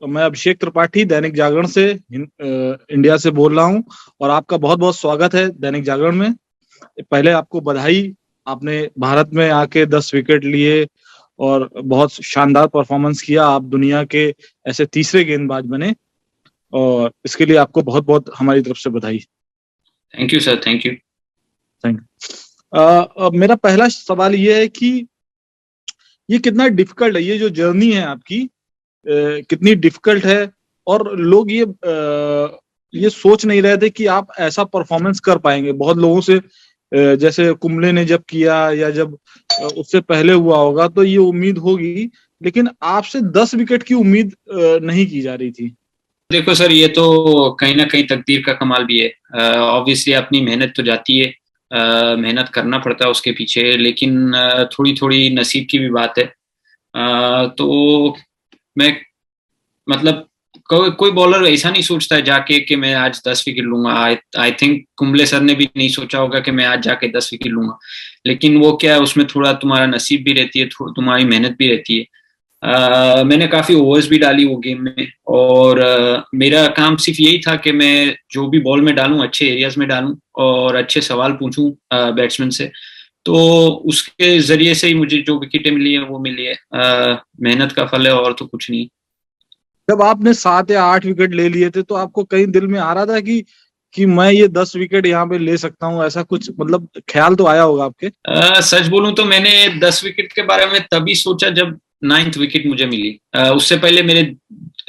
मैं अभिषेक त्रिपाठी दैनिक जागरण से इंडिया से बोल रहा हूं और आपका बहुत बहुत स्वागत है दैनिक जागरण में। पहले आपको बधाई, आपने भारत में आके 10 विकेट लिए और बहुत शानदार परफॉर्मेंस किया। आप दुनिया के ऐसे तीसरे गेंदबाज बने और इसके लिए आपको बहुत बहुत हमारी तरफ से बधाई। Thank you sir, thank you. Thank मेरा पहला सवाल ये है कि ये कितना डिफिकल्ट है, ये जो जर्नी है आपकी कितनी डिफिकल्ट है। और लोग ये सोच नहीं रहे थे कि आप ऐसा परफॉर्मेंस कर पाएंगे। बहुत लोगों से जैसे कुंबले ने जब किया या जब उससे पहले हुआ होगा तो ये उम्मीद होगी, लेकिन आपसे 10 विकेट की उम्मीद नहीं की जा रही थी। देखो सर, ये तो कहीं ना कहीं तकदीर का कमाल भी है। ऑब्वियसली अपनी मेहनत तो जाती है, मेहनत करना पड़ता है उसके पीछे, लेकिन थोड़ी थोड़ी नसीब की भी बात है। तो मैं मतलब कोई बॉलर ऐसा नहीं सोचता है जाके कि मैं आज 10 विकेट लूंगा। आई थिंक कुंबले सर ने भी नहीं सोचा होगा कि मैं आज जाके 10 विकेट लूंगा। लेकिन वो क्या है, उसमें थोड़ा तुम्हारा नसीब भी रहती है, तुम्हारी मेहनत भी रहती है। मैंने काफी ओवर्स भी डाली वो गेम में, और मेरा काम सिर्फ यही था कि मैं जो भी बॉल में डालूं अच्छे एरियाज में डालूं और अच्छे सवाल पूछूं बैट्समैन से। तो उसके जरिए से ही मुझे जो विकेटें मिली है वो मिली है। मेहनत का फल है, और तो कुछ नहीं। जब आपने 7 या 8 विकेट ले लिए थे तो आपको कहीं दिल में आ रहा था कि मैं ये 10 विकेट यहाँ पे ले सकता हूँ, ऐसा कुछ मतलब ख्याल तो आया होगा आपके? सच बोलूं तो मैंने 10 विकेट के बारे में तभी सोचा जब 9th विकेट मुझे मिली। उससे पहले मेरे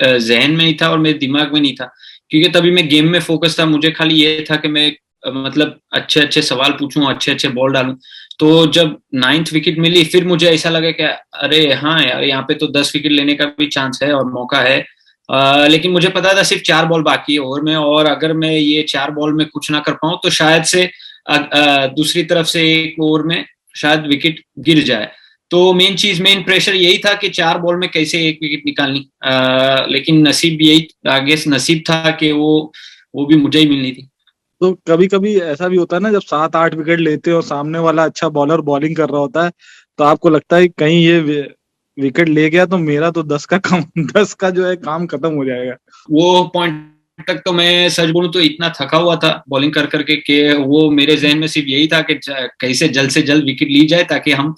जहन में नहीं था और मेरे दिमाग में नहीं था, क्योंकि तभी मैं गेम में फोकस था। मुझे खाली ये था कि मैं मतलब अच्छे अच्छे सवाल पूछूं, अच्छे अच्छे बॉल डालूं। तो जब 9th विकेट मिली, फिर मुझे ऐसा लगा कि अरे हाँ यार, यहाँ पे तो 10 विकेट लेने का भी चांस है और मौका है। लेकिन मुझे पता था सिर्फ 4 बॉल बाकी है ओवर में, और अगर मैं ये 4 बॉल में कुछ ना कर पाऊं तो शायद से दूसरी तरफ से एक ओवर में शायद विकेट गिर जाए। तो मेन प्रेशर यही था कि 4 बॉल में कैसे एक विकेट निकालनी। लेकिन नसीब यही आगे नसीब था कि वो भी मुझे ही मिलनी थी। तो कभी कभी ऐसा भी होता है ना, जब 7-8 विकेट लेते हो और सामने वाला अच्छा बॉलर बॉलिंग कर रहा होता है तो आपको लगता है कहीं ये विकेट ले गया तो मेरा तो 10 का काम 10 का जो है काम खत्म हो जाएगा। वो पॉइंट तक तो मैं सच बोलूं तो इतना थका हुआ था बॉलिंग कर करके कि वो मेरे जहन में सिर्फ यही था कि कैसे जल्द से जल्द विकेट ली जाए ताकि हम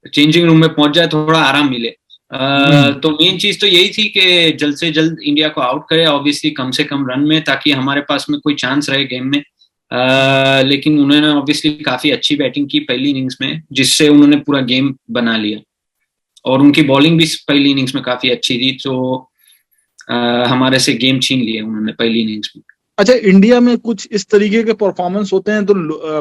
चेंजिंग रूम में पहुंच जाए, थोड़ा आराम मिले। तो मेन चीज तो यही थी कि जल्द से जल्द इंडिया को आउट करे, ऑब्वियसली कम से कम रन में, ताकि हमारे पास में कोई चांस रहे गेम में। लेकिन उन्होंने ऑब्वियसली काफी अच्छी बैटिंग की पहली इनिंग्स में, जिससे उन्होंने पूरा गेम बना लिया। और उनकी बॉलिंग भी पहली इनिंग्स में काफी अच्छी थी, तो हमारे से गेम छीन लिए उन्होंने पहली इनिंग्स में। अच्छा, इंडिया में कुछ इस तरीके के परफॉर्मेंस होते हैं तो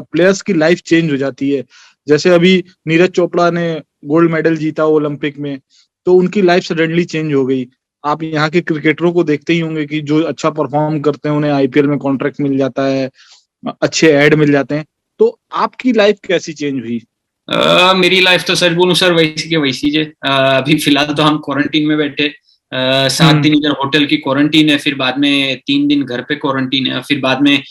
प्लेयर्स की लाइफ चेंज हो जाती है। जैसे अभी नीरज चोपड़ा ने गोल्ड मेडल जीता ओलंपिक में, तो उनकी लाइफ सडनली चेंज हो गई। आप यहाँ के क्रिकेटरों को देखते ही होंगे कि जो अच्छा परफॉर्म करते हैं उन्हें आईपीएल में कॉन्ट्रैक्ट मिल जाता है, अच्छे ऐड मिल जाते हैं। तो आपकी लाइफ कैसी चेंज हुई? मेरी लाइफ तो सच बोलूं सर वैसी के वैसी है। अभी फिलहाल तो हम क्वारंटीन में बैठे। 7 दिन इधर होटल की क्वारंटीन है, फिर बाद में 3 दिन घर पे क्वारंटीन है, फिर बाद में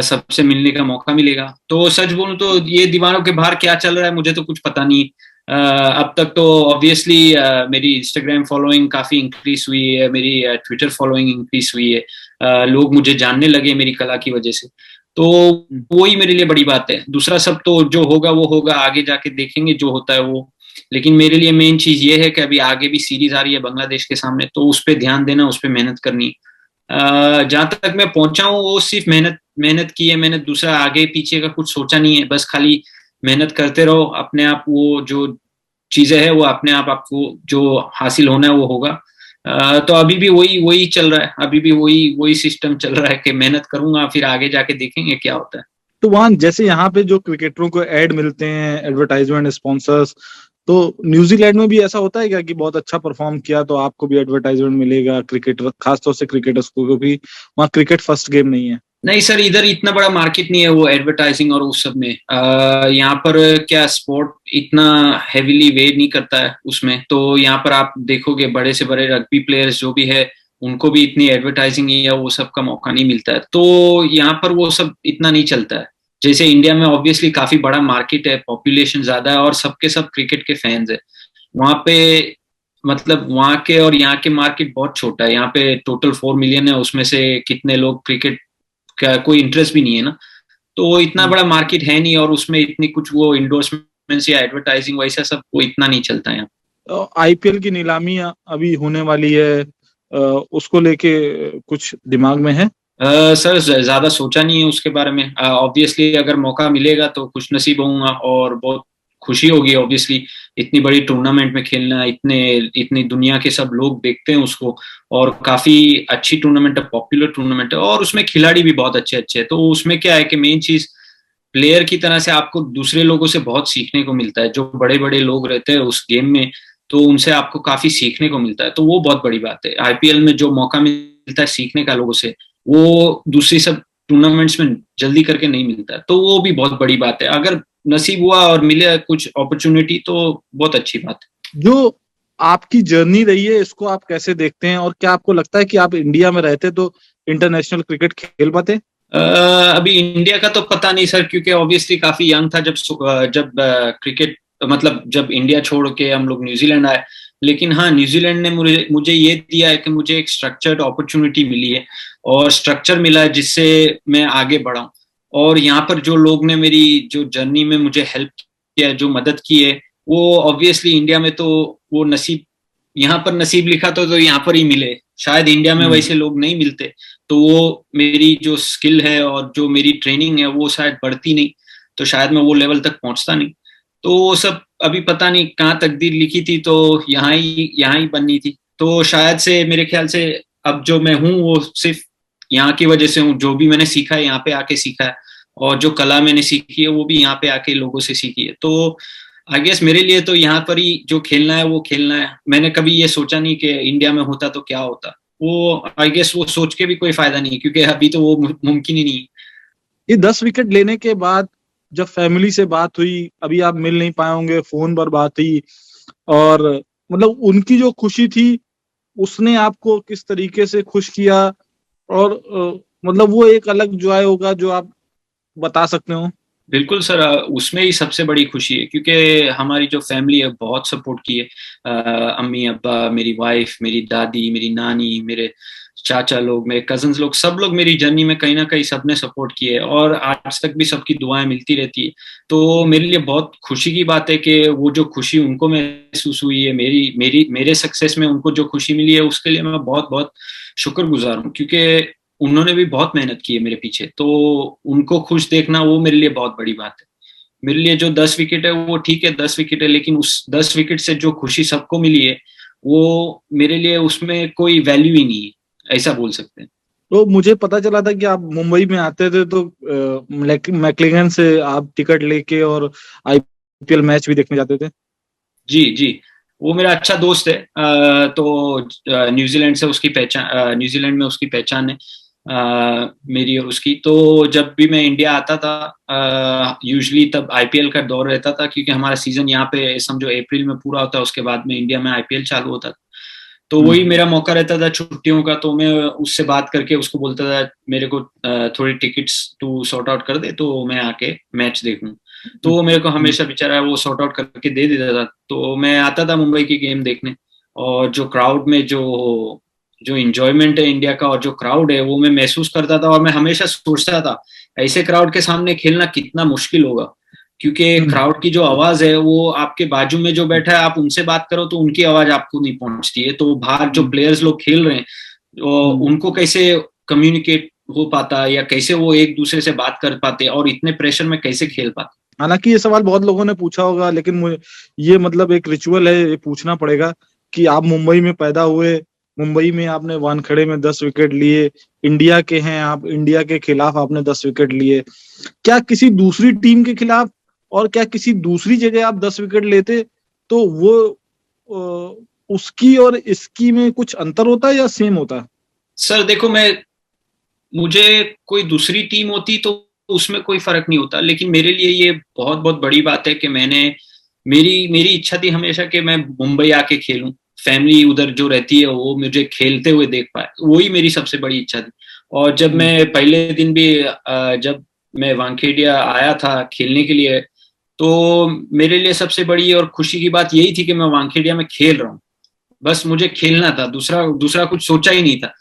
सबसे मिलने का मौका मिलेगा। तो सच बोलूं तो ये दीवारों के बाहर क्या चल रहा है मुझे तो कुछ पता नहीं। अब तक तो ऑब्वियसली मेरी इंस्टाग्राम फॉलोइंग काफी इंक्रीज हुई है, मेरी ट्विटर फॉलोइंग इंक्रीज हुई है। लोग मुझे जानने लगे मेरी कला की वजह से। तो वही मेरे लिए बड़ी बात है। दूसरा सब तो जो होगा वो होगा, आगे जाके देखेंगे जो होता है वो। लेकिन मेरे लिए मेन चीज ये है कि अभी आगे भी सीरीज आ रही है बांग्लादेश के सामने, तो उस पर ध्यान देना, उस पर मेहनत करनी। जहां तक मैं पहुंचा हूँ वो सिर्फ मेहनत मेहनत की है मैंने, दूसरा आगे पीछे का कुछ सोचा नहीं है। बस खाली मेहनत करते रहो, अपने आप वो जो चीजें है वो अपने आप आपको जो हासिल होना है वो होगा। तो अभी भी वही वही चल रहा है, अभी भी वही वही सिस्टम चल रहा है कि मेहनत करूंगा, फिर आगे जाके देखेंगे क्या होता है। तो वहां जैसे यहाँ पे जो क्रिकेटरों को एड मिलते हैं, एडवर्टाइजमेंट स्पॉन्सर्स, तो न्यूजीलैंड में भी ऐसा होता है क्या कि बहुत अच्छा परफॉर्म किया तो आपको भी एडवर्टाइजमेंट मिलेगा, क्रिकेटर खासतौर से क्रिकेटर्स को, क्योंकि वहाँ क्रिकेट फर्स्ट गेम नहीं है? नहीं सर, इधर इतना बड़ा मार्केट नहीं है वो एडवर्टाइजिंग और उस सब में। यहाँ पर क्या स्पोर्ट इतना हेवीली वेट नहीं करता है उसमें। तो यहाँ पर आप देखोगे बड़े से बड़े रग्बी प्लेयर्स जो भी है उनको भी इतनी एडवर्टाइजिंग या वो सब का मौका नहीं मिलता है। तो यहाँ पर वो सब इतना नहीं चलता है। जैसे इंडिया में ऑब्वियसली काफी बड़ा मार्केट है, पॉपुलेशन ज्यादा है और सबके सब क्रिकेट के फैंस है। वहां पे मतलब वहाँ के और यहाँ के मार्केट बहुत छोटा है। यहाँ पे टोटल 4 मिलियन है, उसमें से कितने लोग क्रिकेट का कोई इंटरेस्ट भी नहीं है ना, तो वो इतना बड़ा मार्केट है नहीं, और उसमें इतनी कुछ वो इंडोर्समेंट्स या एडवर्टाइजिंग वैसा सब वो इतना नहीं चलता है यहाँ। आईपीएल की नीलामी अभी होने वाली है, उसको लेके कुछ दिमाग में है? सर ज्यादा सोचा नहीं है उसके बारे में। ऑब्वियसली अगर मौका मिलेगा तो खुश नसीब होऊंगा और बहुत खुशी होगी ऑब्वियसली। इतनी बड़ी टूर्नामेंट में खेलना, इतनी दुनिया के सब लोग देखते हैं उसको, और काफी अच्छी टूर्नामेंट है, पॉपुलर टूर्नामेंट है, और उसमें खिलाड़ी भी बहुत अच्छे अच्छे हैं। तो उसमें क्या है कि मेन चीज, प्लेयर की तरह से आपको दूसरे लोगों से बहुत सीखने को मिलता है। जो बड़े बड़े लोग रहते हैं उस गेम में, तो उनसे आपको काफी सीखने को मिलता है, तो वो बहुत बड़ी बात है। आईपीएल में जो मौका मिलता है सीखने का लोगों से, वो दूसरी सब टूर्नामेंट्स में जल्दी करके नहीं मिलता है, तो वो भी बहुत बड़ी बात है। अगर नसीब हुआ और मिले कुछ अपॉर्चुनिटी तो बहुत अच्छी बात है। जो आपकी जर्नी रही है, इसको आप कैसे देखते हैं, और क्या आपको लगता है कि आप इंडिया में रहते तो इंटरनेशनल क्रिकेट खेल पाते? अभी इंडिया का तो पता नहीं सर, क्योंकि ऑब्वियसली काफी यंग था जब क्रिकेट, मतलब जब इंडिया छोड़ के हम लोग न्यूजीलैंड आए। लेकिन हाँ, न्यूजीलैंड ने मुझे मुझे ये दिया है कि मुझे एक स्ट्रक्चर्ड अपॉर्चुनिटी मिली है, और स्ट्रक्चर मिला है जिससे मैं आगे बढ़ा हूँ। और यहाँ पर जो लोग ने मेरी जो जर्नी में मुझे हेल्प किया, जो मदद की है, वो ऑब्वियसली इंडिया में तो वो नसीब, यहाँ पर नसीब लिखा तो यहाँ पर ही मिले। शायद इंडिया में वैसे लोग नहीं मिलते, तो वो मेरी जो स्किल है और जो मेरी ट्रेनिंग है वो शायद बढ़ती नहीं, तो शायद मैं वो लेवल तक पहुंचता नहीं। तो वो सब अभी पता नहीं कहाँ तकदीर लिखी थी, तो यहाँ ही बननी थी। तो शायद से मेरे ख्याल से अब जो मैं हूँ वो सिर्फ यहाँ की वजह से हूँ। जो भी मैंने सीखा है यहाँ पे आके सीखा है, और जो कला मैंने सीखी है वो भी यहाँ पे आके लोगों से सीखी है। तो आई गेस मेरे लिए तो यहाँ पर ही जो खेलना है वो खेलना है। मैंने कभी ये सोचा नहीं कि इंडिया में होता तो क्या होता। वो आई गेस वो सोच के भी कोई फायदा नहीं है, क्योंकि अभी तो वो मुमकिन ही नहीं है। ये 10 विकेट लेने के बाद जब फैमिली से बात हुई, अभी आप मिल नहीं पाए होंगे, फोन पर बात हुई, और मतलब उनकी जो खुशी थी, उसने आपको किस तरीके से खुश किया, और मतलब वो एक अलग जॉय होगा जो आप बता सकते हो? बिल्कुल सर, उसमें ही सबसे बड़ी खुशी है, क्योंकि हमारी जो फैमिली है बहुत सपोर्ट की है। अम्मी अब्बा, मेरी वाइफ, मेरी दादी, मेरी नानी, मेरे चाचा लोग, मेरे कजन्स लोग, सब लोग मेरी जर्नी में कहीं ना कहीं सबने सपोर्ट किए, और आज तक भी सबकी दुआएं मिलती रहती है। तो मेरे लिए बहुत खुशी की बात है कि वो जो खुशी उनको महसूस हुई है, मेरे सक्सेस में उनको जो खुशी मिली है, उसके लिए मैं बहुत बहुत शुक्रगुजार हूँ, क्योंकि उन्होंने भी बहुत मेहनत की है मेरे पीछे। तो उनको खुश देखना वो मेरे लिए बहुत बड़ी बात है। मेरे लिए जो 10 विकेट है वो ठीक है, 10 विकेट है, लेकिन उस 10 विकेट से जो खुशी सबको मिली है, वो मेरे लिए उसमें कोई वैल्यू ही नहीं है, ऐसा बोल सकते हैं। तो मुझे पता चला था कि आप मुंबई में आते थे, तो मैक्लिगन से आप टिकट लेके और आईपीएल मैच भी देखने जाते थे? जी जी, वो मेरा अच्छा दोस्त है। तो न्यूजीलैंड से उसकी पहचान, न्यूजीलैंड में उसकी पहचान है मेरी और उसकी। तो जब भी मैं इंडिया आता था, यूजुअली तब आईपीएल का दौर रहता था, क्योंकि हमारा सीजन यहाँ पे समझो अप्रैल में पूरा होता है, उसके बाद में इंडिया में आईपीएल चालू होता था। तो वही मेरा मौका रहता था छुट्टियों का, तो मैं उससे बात करके उसको बोलता था मेरे को थोड़ी टिकट्स तू सॉर्ट आउट कर दे, तो मैं आके मैच देखूं। तो वो मेरे को हमेशा बेचारा वो सॉर्ट आउट करके दे देता था, तो मैं आता था मुंबई की गेम देखने। और जो क्राउड में जो जो इंजॉयमेंट है इंडिया का, और जो क्राउड है वो मैं महसूस करता था, और मैं हमेशा सोचता था ऐसे क्राउड के सामने खेलना कितना मुश्किल होगा, क्योंकि क्राउड की जो आवाज है वो आपके बाजू में जो बैठा है, आप उनसे बात करो तो उनकी आवाज आपको नहीं पहुंचती है। तो बाहर जो प्लेयर्स लोग खेल रहे हैं, तो उनको कैसे कम्युनिकेट हो पाता, या कैसे वो एक दूसरे से बात कर पाते, और इतने प्रेशर में कैसे खेल पाते। हालांकि ये सवाल बहुत लोगों ने पूछा होगा, लेकिन मुझे ये मतलब एक रिचुअल है, ये पूछना पड़ेगा कि आप मुंबई में पैदा हुए, मुंबई में आपने वानखेड़े में 10 विकेट लिए, इंडिया के हैं आप, इंडिया के खिलाफ आपने 10 विकेट लिए। क्या किसी दूसरी टीम के खिलाफ और क्या किसी दूसरी जगह आप 10 विकेट लेते तो वो उसकी और इसकी में कुछ अंतर होता है या सेम होता है? सर देखो, मुझे कोई दूसरी टीम होती तो उसमें कोई फर्क नहीं होता, लेकिन मेरे लिए ये बहुत बहुत बड़ी बात है कि मेरी मेरी इच्छा थी हमेशा कि मैं मुंबई आके खेलूं। फैमिली उधर जो रहती है वो मुझे खेलते हुए देख पाए, वही मेरी सबसे बड़ी इच्छा थी। और जब मैं पहले दिन भी जब मैं वानखेड़िया आया था खेलने के लिए, तो मेरे लिए सबसे बड़ी और खुशी की बात यही थी कि मैं वानखेड़िया में खेल रहा हूँ। बस मुझे खेलना था, दूसरा दूसरा कुछ सोचा ही नहीं था,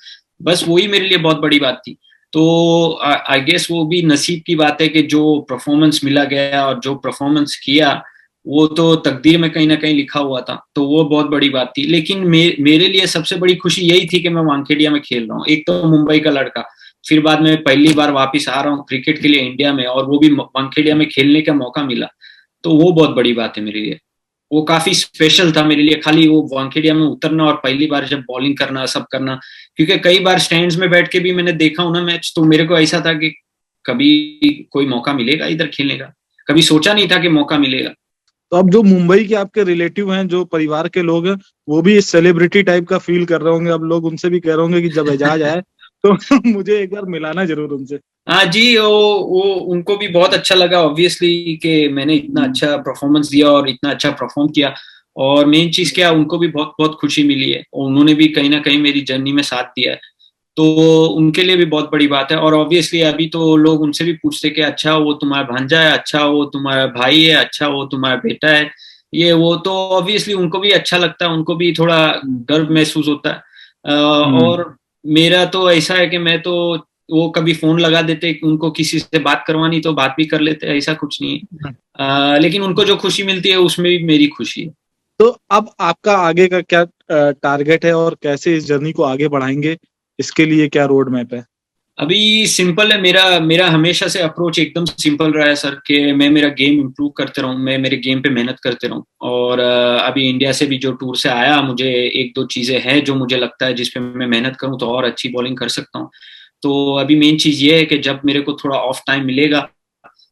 बस वही मेरे लिए बहुत बड़ी बात थी। तो आई गेस वो भी नसीब की बात है कि जो परफॉर्मेंस मिला गया और जो परफॉर्मेंस किया वो तो तकदीर में कहीं ना कहीं लिखा हुआ था, तो वो बहुत बड़ी बात थी। लेकिन मेरे लिए सबसे बड़ी खुशी यही थी कि मैं वानखेड़िया में खेल रहा हूँ, एक तो मुंबई का लड़का, फिर बाद में पहली बार वापस आ रहा हूँ क्रिकेट के लिए इंडिया में, और वो भी वानखेड़िया में खेलने का मौका मिला, तो वो बहुत बड़ी बात है मेरे लिए। वो काफी स्पेशल था मेरे लिए, खाली वो वानखेड़िया में उतरना और पहली बार जब बॉलिंग करना सब करना, क्योंकि कई बार स्टैंड्स में बैठ के भी मैंने देखा हूं ना मैच, तो मेरे को ऐसा था कि कभी कोई मौका मिलेगा इधर खेलने का, कभी सोचा नहीं था कि मौका मिलेगा। तो अब जो मुंबई के आपके रिलेटिव हैं, जो परिवार के लोग हैं, वो भी सेलिब्रिटी टाइप का फील कर रहे होंगे, अब लोग उनसे भी कह रहे होंगे कि जब एजाज आए तो मुझे एक बार मिलाना जरूर उनसे। हाँ जी, वो उनको भी बहुत अच्छा लगा ऑब्वियसली कि मैंने इतना अच्छा परफॉर्मेंस दिया और इतना अच्छा परफॉर्म किया, और मेन चीज क्या, उनको भी बहुत बहुत खुशी मिली है, और उन्होंने भी कहीं ना कहीं मेरी जर्नी में साथ दिया है, तो उनके लिए भी बहुत बड़ी बात है। और ऑब्वियसली अभी तो लोग उनसे भी पूछते कि अच्छा वो तुम्हारा भांजा है, अच्छा वो तुम्हारा भाई है, अच्छा वो तुम्हारा बेटा है, ये वो, तो ऑब्वियसली उनको भी अच्छा लगता है, उनको भी थोड़ा गर्व महसूस होता है। हम्म। और मेरा तो ऐसा है कि मैं तो, वो कभी फोन लगा देते, उनको किसी से बात करवानी तो बात भी कर लेते, ऐसा कुछ नहीं है। लेकिन उनको जो खुशी मिलती है उसमें भी मेरी खुशी है। तो अब आपका आगे का क्या टारगेट है, और कैसे इस जर्नी को आगे बढ़ाएंगे, इसके लिए क्या रोड मैप है? अभी सिंपल है, मेरा मेरा हमेशा से अप्रोच एकदम सिंपल रहा है सर, कि मैं मेरा गेम इंप्रूव करते रहूँ, मैं मेरे गेम पे मेहनत करते रहूँ। और अभी इंडिया से भी जो टूर से आया, मुझे एक दो चीजें हैं जो मुझे लगता है जिस पे मैं मेहनत करूँ तो और अच्छी बॉलिंग कर सकता हूँ। तो अभी मेन चीज ये है कि जब मेरे को थोड़ा ऑफ टाइम मिलेगा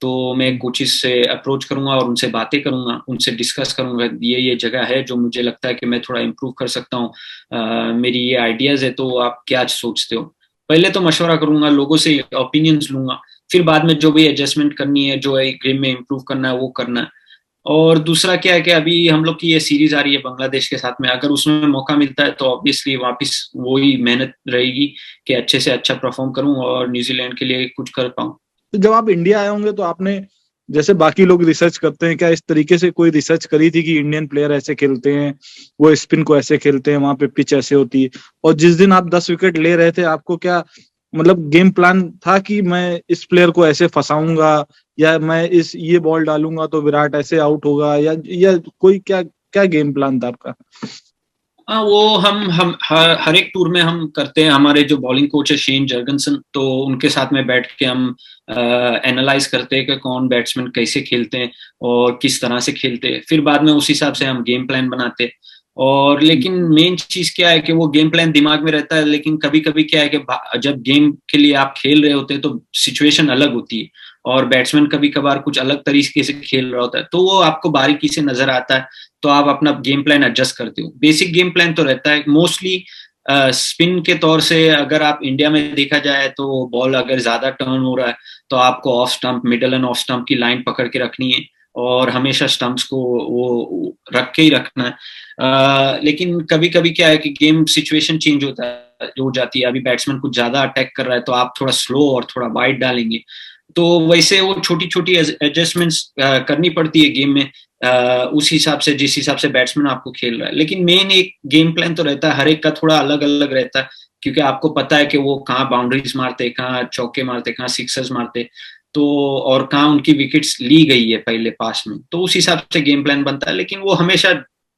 तो मैं कोचिज से अप्रोच करूंगा और उनसे बातें करूंगा, उनसे डिस्कस करूंगा, ये जगह है जो मुझे लगता है कि मैं थोड़ा इम्प्रूव कर सकता हूँ, मेरी ये आइडियाज है, तो आप क्या सोचते हो। पहले तो मशवरा करूंगा, लोगों से ओपिनियंस लूंगा, फिर बाद में जो भी एडजस्टमेंट करनी है, जो है गेम में इम्प्रूव करना है वो करना है। और दूसरा क्या है कि अभी हम लोग की ये सीरीज आ रही है बांग्लादेश के साथ में, अगर उसमें मौका मिलता है तो ऑब्वियसली वापस वही मेहनत रहेगी कि अच्छे से अच्छा परफॉर्म करूं और न्यूजीलैंड के लिए कुछ कर पाऊं। तो जब आप इंडिया आए होंगे तो आपने, जैसे बाकी लोग रिसर्च करते हैं, क्या इस तरीके से कोई रिसर्च करी थी कि इंडियन प्लेयर ऐसे खेलते हैं, वो स्पिन को ऐसे खेलते हैं, वहां पे पिच ऐसे होती है? और जिस दिन आप 10 विकेट ले रहे थे, आपको क्या मतलब गेम प्लान था कि मैं इस प्लेयर को ऐसे फंसाऊंगा, या मैं इस ये बॉल डालूंगा तो विराट ऐसे आउट होगा, या कोई क्या क्या गेम प्लान था आपका? हाँ, वो हम हर एक टूर में हम करते हैं, हमारे जो बॉलिंग कोच है शेन जर्गनसन, तो उनके साथ में बैठ के हम एनालाइज करते हैं कि कौन बैट्समैन कैसे खेलते हैं और किस तरह से खेलते हैं, फिर बाद में उस हिसाब से हम गेम प्लान बनाते हैं। और लेकिन मेन चीज क्या है कि वो गेम प्लान दिमाग में रहता है, लेकिन कभी कभी क्या है कि जब गेम के लिए आप खेल रहे होते हैं तो सिचुएशन अलग होती है, और बैट्समैन कभी कभार कुछ अलग तरीके से खेल रहा होता है, तो वो आपको बारीकी से नजर आता है, तो आप अपना गेम प्लान एडजस्ट करते हो। बेसिक गेम प्लान तो रहता है मोस्टली स्पिन के तौर से, अगर आप इंडिया में देखा जाए तो बॉल अगर ज्यादा टर्न हो रहा है तो आपको off stump, middle end off stump की लाइन पकड़ के रखनी है, और हमेशा स्टंप्स को वो रख के ही रखना है। लेकिन कभी कभी क्या है कि गेम सिचुएशन चेंज होता है, हो जाती है, अभी बैट्समैन कुछ ज्यादा अटैक कर रहा है तो आप थोड़ा स्लो और थोड़ा वाइड डालेंगे, तो वैसे वो छोटी छोटी एडजस्टमेंट्स करनी पड़ती है गेम में, उस हिसाब से जिस हिसाब से बैट्समैन आपको खेल रहा है। लेकिन मेन एक गेम प्लान तो रहता है, हर एक का थोड़ा अलग अलग रहता है, क्योंकि आपको पता है कि वो कहाँ बाउंड्रीज मारते, कहाँ चौके मारते, कहाँ सिक्सर्स मारते, तो और कहाँ उनकी विकेट्स ली गई है पहले पास में, तो उस हिसाब से गेम प्लान बनता है, लेकिन वो हमेशा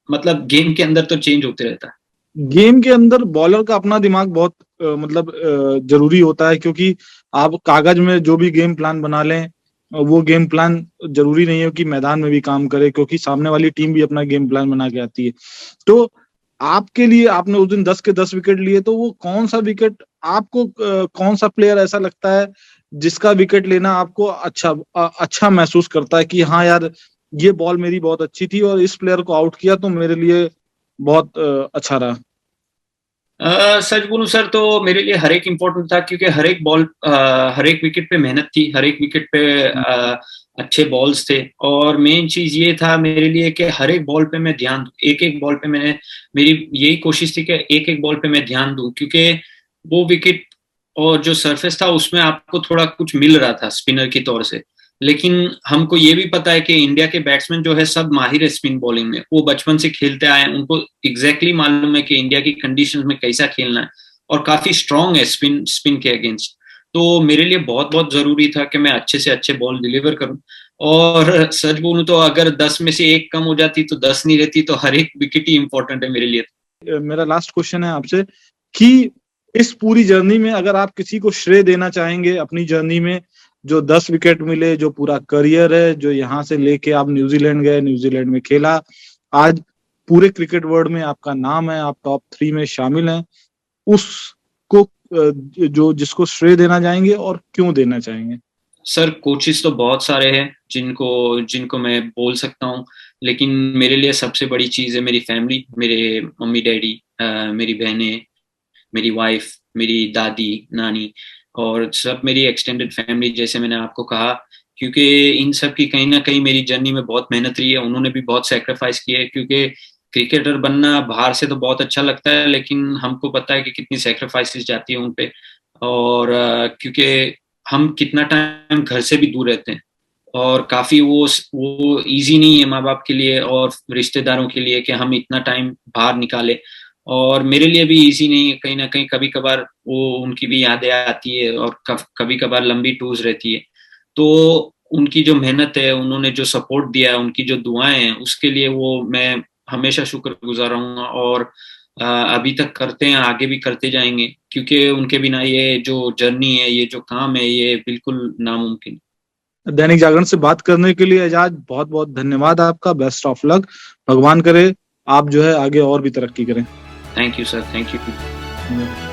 मतलब गेम के अंदर तो चेंज होते रहता है। गेम के अंदर बॉलर का अपना दिमाग बहुत मतलब जरूरी होता है, क्योंकि आप कागज में जो भी गेम प्लान बना लें, वो गेम प्लान जरूरी नहीं है कि मैदान में भी काम करे, क्योंकि सामने वाली टीम भी अपना गेम प्लान बना के आती है। तो आपके लिए, आपने उस दिन 10 के 10 विकेट लिए, तो वो कौन सा विकेट आपको, कौन सा प्लेयर ऐसा लगता है जिसका विकेट लेना आपको अच्छा महसूस करता है कि हाँ यार, ये बॉल मेरी बहुत अच्छी थी और इस प्लेयर को आउट किया तो मेरे लिए बहुत अच्छा रहा? सच बोलूं सर तो मेरे लिए हर एक इम्पोर्टेंट था, क्योंकि हर एक बॉल, हर एक विकेट पे मेहनत थी, हर एक विकेट पे अच्छे बॉल्स थे, और मेन चीज ये था मेरे लिए कि हर एक बॉल पे मैं ध्यान दूं, एक एक बॉल पे मैंने, मेरी यही कोशिश थी कि एक एक बॉल पे मैं ध्यान दूं, क्योंकि वो विकेट और जो सरफेस था उसमें आपको थोड़ा कुछ मिल रहा था स्पिनर के तौर से, लेकिन हमको ये भी पता है कि इंडिया के बैट्समैन जो है सब माहिर है स्पिन बॉलिंग में, वो बचपन से खेलते आए हैं, उनको एग्जैक्टली मालूम है कि इंडिया की कंडीशंस में कैसा खेलना है, और काफी स्ट्रांग है स्पिन के अगेंस्ट। तो मेरे लिए बहुत बहुत जरूरी था कि मैं अच्छे से अच्छे बॉल डिलीवर करूं। और सच बोलूं तो अगर 10 में से 1 कम हो जाती तो 10 नहीं रहती, तो हर एक विकेट ही इंपॉर्टेंट है मेरे लिए। मेरा लास्ट क्वेश्चन है आपसे कि इस पूरी जर्नी में अगर आप किसी को श्रेय देना चाहेंगे अपनी जर्नी में, जो 10 विकेट मिले, जो पूरा करियर है, जो यहाँ से लेके आप न्यूजीलैंड गए, न्यूजीलैंड में खेला, आज पूरे क्रिकेट वर्ल्ड में आपका नाम है, आप टॉप 3 में शामिल हैं, उसको जो जिसको श्रेय देना चाहेंगे और क्यों देना चाहेंगे? सर कोचेस तो बहुत सारे हैं जिनको मैं बोल सकता हूँ, लेकिन मेरे लिए सबसे बड़ी चीज है मेरी फैमिली, मेरे मम्मी डैडी, मेरी बहनें, मेरी वाइफ, मेरी दादी नानी, और सब मेरी एक्सटेंडेड फैमिली, जैसे मैंने आपको कहा, क्योंकि इन सब की कहीं ना कहीं मेरी जर्नी में बहुत मेहनत रही है। उन्होंने भी बहुत सेक्रीफाइस किया है, क्योंकि क्रिकेटर बनना बाहर से तो बहुत अच्छा लगता है, लेकिन हमको पता है कि कितनी सेक्रीफाइसेस जाती है उन पे। और क्योंकि हम कितना टाइम घर से भी दूर रहते हैं, और काफी वो इजी नहीं है माँ बाप के लिए और रिश्तेदारों के लिए कि हम इतना टाइम बाहर निकाले, और मेरे लिए भी इजी नहीं है। कहीं ना कहीं कभी कभार वो उनकी भी यादें आती है, और कभी कभार लंबी टूर्स रहती है। तो उनकी जो मेहनत है, उन्होंने जो सपोर्ट दिया है, उनकी जो दुआएं हैं, उसके लिए वो मैं हमेशा शुक्रगुजार रहूंगा, और अभी तक करते हैं, आगे भी करते जाएंगे, क्योंकि उनके बिना ये जो जर्नी है, ये जो काम है, ये बिल्कुल नामुमकिन। दैनिक जागरण से बात करने के लिए एजाज बहुत बहुत धन्यवाद आपका। बेस्ट ऑफ लक, भगवान करे आप जो है आगे और भी तरक्की करें। Thank you sir, thank you.